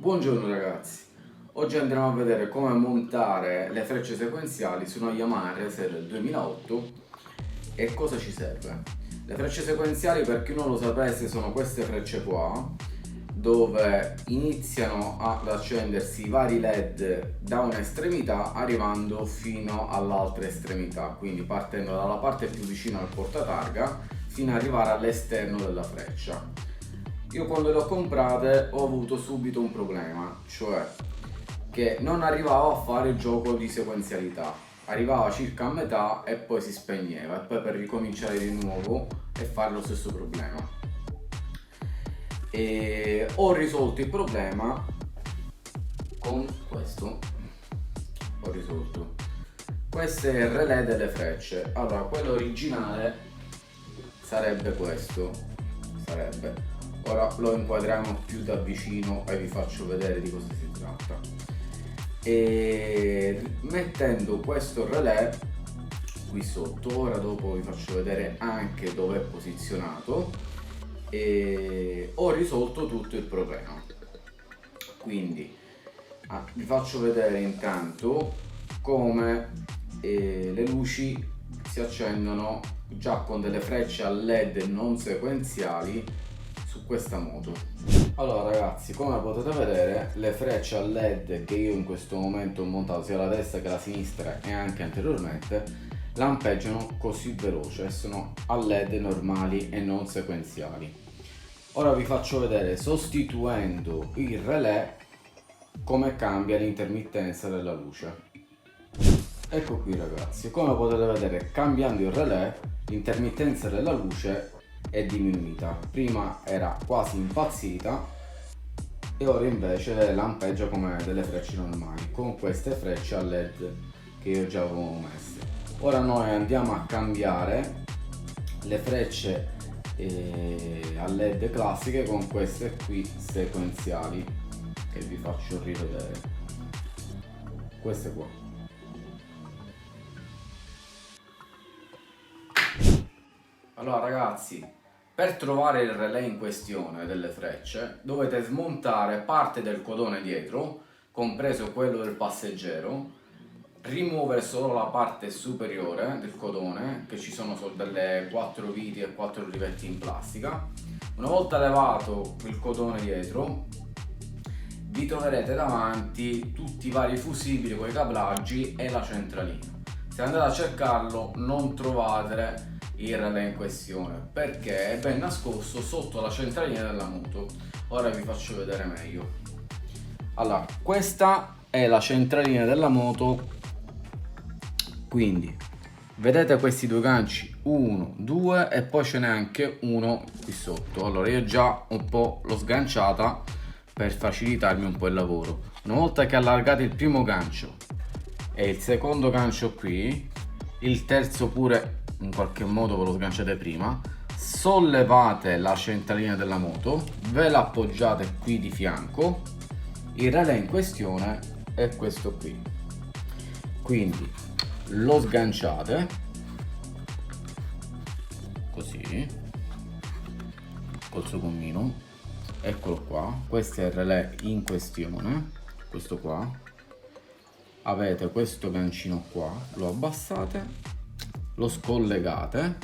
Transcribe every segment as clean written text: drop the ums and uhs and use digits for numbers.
Buongiorno ragazzi, oggi andremo a vedere come montare le frecce sequenziali su una Yamaha RS del 2008 e cosa ci serve. Le frecce sequenziali, per chi non lo sapesse, sono queste frecce qua, dove iniziano ad accendersi i vari LED da un'estremità arrivando fino all'altra estremità, quindi partendo dalla parte più vicina al portatarga fino ad arrivare all'esterno della freccia. Io quando le ho comprate ho avuto subito un problema, cioè che non arrivavo a fare il gioco di sequenzialità. Arrivava circa a metà e poi si spegneva e poi per ricominciare di nuovo e fare lo stesso problema. E ho risolto il problema con questo. Ho risolto. Questo è il relè delle frecce. Allora, quello originale sarebbe questo. Sarebbe. Ora lo inquadriamo più da vicino e vi faccio vedere di cosa si tratta. E mettendo questo relè qui sotto, ora dopo vi faccio vedere anche dove è posizionato, e ho risolto tutto il problema. Quindi vi faccio vedere intanto come le luci si accendono già con delle frecce a LED non sequenziali su questa moto. Allora ragazzi, come potete vedere, le frecce a LED che io in questo momento ho montato sia alla destra che alla sinistra e anche anteriormente lampeggiano così veloce, sono a LED normali e non sequenziali. Ora vi faccio vedere, sostituendo il relè, come cambia l'intermittenza della luce. Ecco qui ragazzi, come potete vedere, cambiando il relè l'intermittenza della luce è diminuita. Prima era quasi impazzita e ora invece lampeggia come delle frecce normali con queste frecce a LED che io già avevo messe. Ora noi andiamo a cambiare le frecce a LED classiche con queste qui sequenziali che vi faccio rivedere. Queste qua. Allora ragazzi, per trovare il relè in questione delle frecce dovete smontare parte del codone dietro, compreso quello del passeggero, rimuovere solo la parte superiore del codone, che ci sono solo delle 4 viti e 4 rivetti in plastica. Una volta levato il codone dietro vi troverete davanti tutti i vari fusibili con i cablaggi e la centralina. Se andate a cercarlo non trovate il relè in questione perché è ben nascosto sotto la centralina della moto. Ora vi faccio vedere meglio. Allora, questa è la centralina della moto, quindi vedete questi due ganci, 1, 2 e poi ce n'è anche uno qui sotto. Allora io già un po' l'ho sganciata per facilitarmi un po' il lavoro. Una volta che allargate il primo gancio e il secondo gancio qui, il terzo pure in qualche modo ve lo sganciate prima, sollevate la centralina della moto, ve la appoggiate qui di fianco, il relè in questione è questo qui, quindi lo sganciate così col suo gommino, eccolo qua, questo è il relè in questione, questo qua, avete questo gancino qua, lo abbassate, lo scollegate,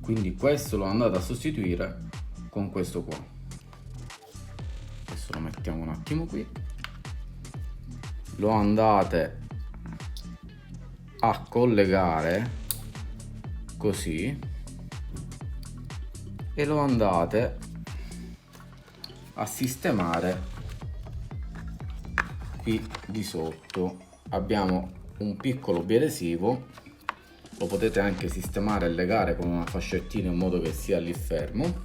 quindi questo lo andate a sostituire con questo qua. Adesso lo mettiamo un attimo qui, lo andate a collegare così e lo andate a sistemare qui di sotto. Abbiamo un piccolo biadesivo, lo potete anche sistemare e legare con una fascettina in modo che sia lì fermo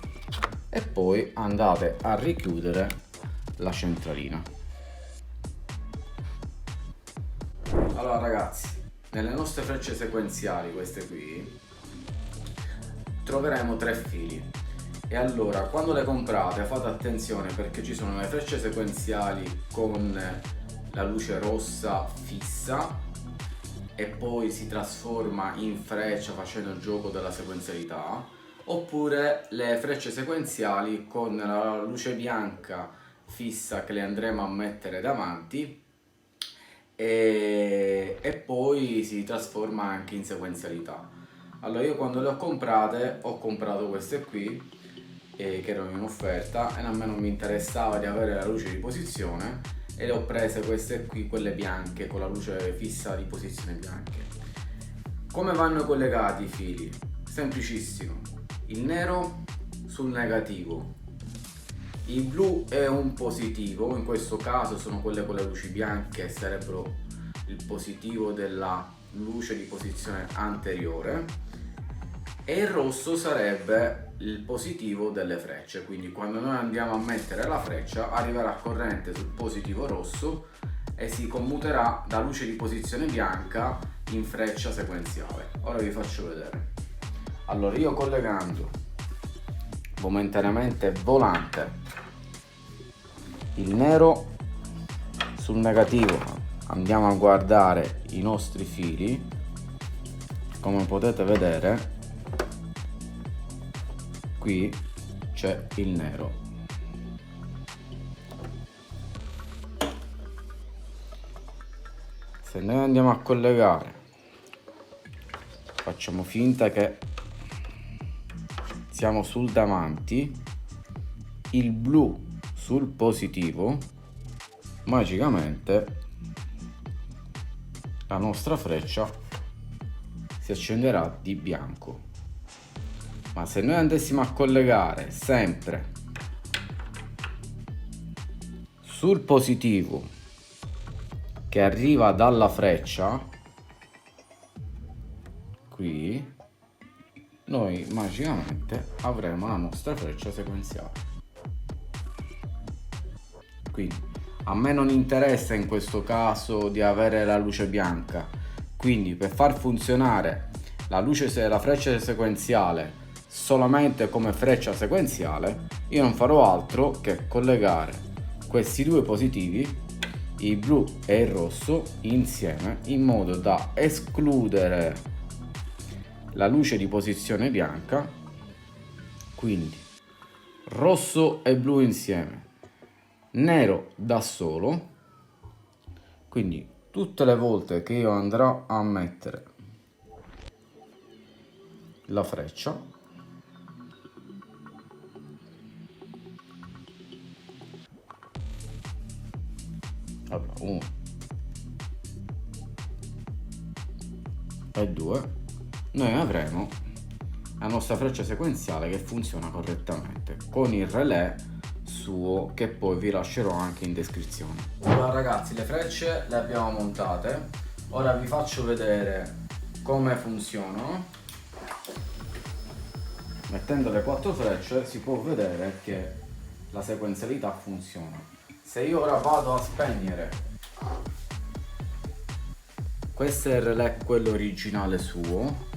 e poi andate a richiudere la centralina. Allora ragazzi, nelle nostre frecce sequenziali, queste qui, troveremo 3 fili e allora quando le comprate fate attenzione perché ci sono le frecce sequenziali con la luce rossa fissa e poi si trasforma in freccia facendo il gioco della sequenzialità, oppure le frecce sequenziali con la luce bianca fissa che le andremo a mettere davanti e poi si trasforma anche in sequenzialità. Allora io quando le ho comprate ho comprato queste qui che erano in offerta e a me non mi interessava di avere la luce di posizione e le ho prese queste qui, quelle bianche, con la luce fissa di posizione bianche. Come vanno collegati i fili? Semplicissimo, il nero sul negativo, il blu è un positivo, in questo caso sono quelle con le luci bianche, sarebbero il positivo della luce di posizione anteriore, e il rosso sarebbe il positivo delle frecce, quindi quando noi andiamo a mettere la freccia arriverà corrente sul positivo rosso e si commuterà da luce di posizione bianca in freccia sequenziale. Ora vi faccio vedere. Allora io collegando momentaneamente volante il nero sul negativo, andiamo a guardare i nostri fili, come potete vedere qui c'è il nero. Se noi andiamo a collegare, facciamo finta che siamo sul davanti, il blu sul positivo, magicamente la nostra freccia si accenderà di bianco. Ma se noi andessimo a collegare sempre sul positivo che arriva dalla freccia, qui noi magicamente avremo la nostra freccia sequenziale. Quindi a me non interessa in questo caso di avere la luce bianca, quindi per far funzionare la freccia sequenziale solamente come freccia sequenziale, io non farò altro che collegare questi due positivi, il blu e il rosso, insieme, in modo da escludere la luce di posizione bianca. Quindi rosso e blu insieme, nero da solo. Quindi tutte le volte che io andrò a mettere la freccia, allora 1 e 2, noi avremo la nostra freccia sequenziale che funziona correttamente con il relè suo, che poi vi lascerò anche in descrizione. Allora ragazzi, le frecce le abbiamo montate, ora vi faccio vedere come funzionano. Mettendo le 4 frecce si può vedere che la sequenzialità funziona. Se io ora vado a spegnere, questo è il relè, quello originale suo,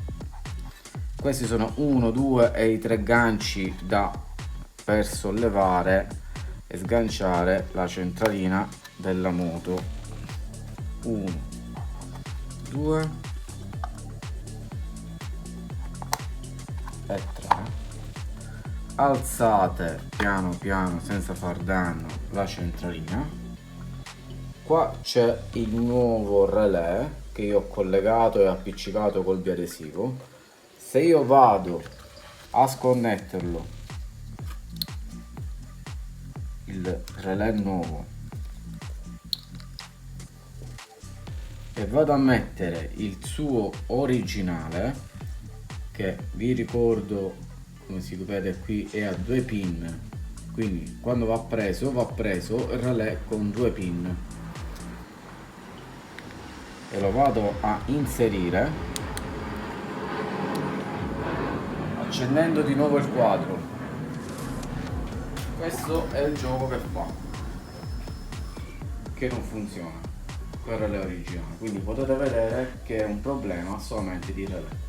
questi sono 1, 2 e i 3 ganci per sollevare e sganciare la centralina della moto. 1, 2 e 3. Alzate piano piano senza far danno la centralina. Qua c'è il nuovo relè che io ho collegato e appiccicato col biadesivo. Se io vado a sconnetterlo, il relè nuovo, e vado a mettere il suo originale, che vi ricordo, come si vede qui, è a 2 pin, quindi quando va preso il relè con 2 pin, e lo vado a inserire accendendo di nuovo il quadro. Questo è il gioco che fa, che non funziona con il relè originale, quindi potete vedere che è un problema solamente di relè.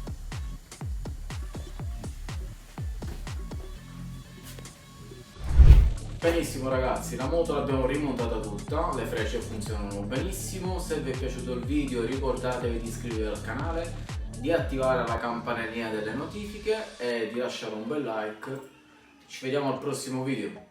Benissimo ragazzi, la moto l'abbiamo rimontata tutta, le frecce funzionano benissimo. Se vi è piaciuto il video ricordatevi di iscrivervi al canale, di attivare la campanellina delle notifiche e di lasciare un bel like. Ci vediamo al prossimo video.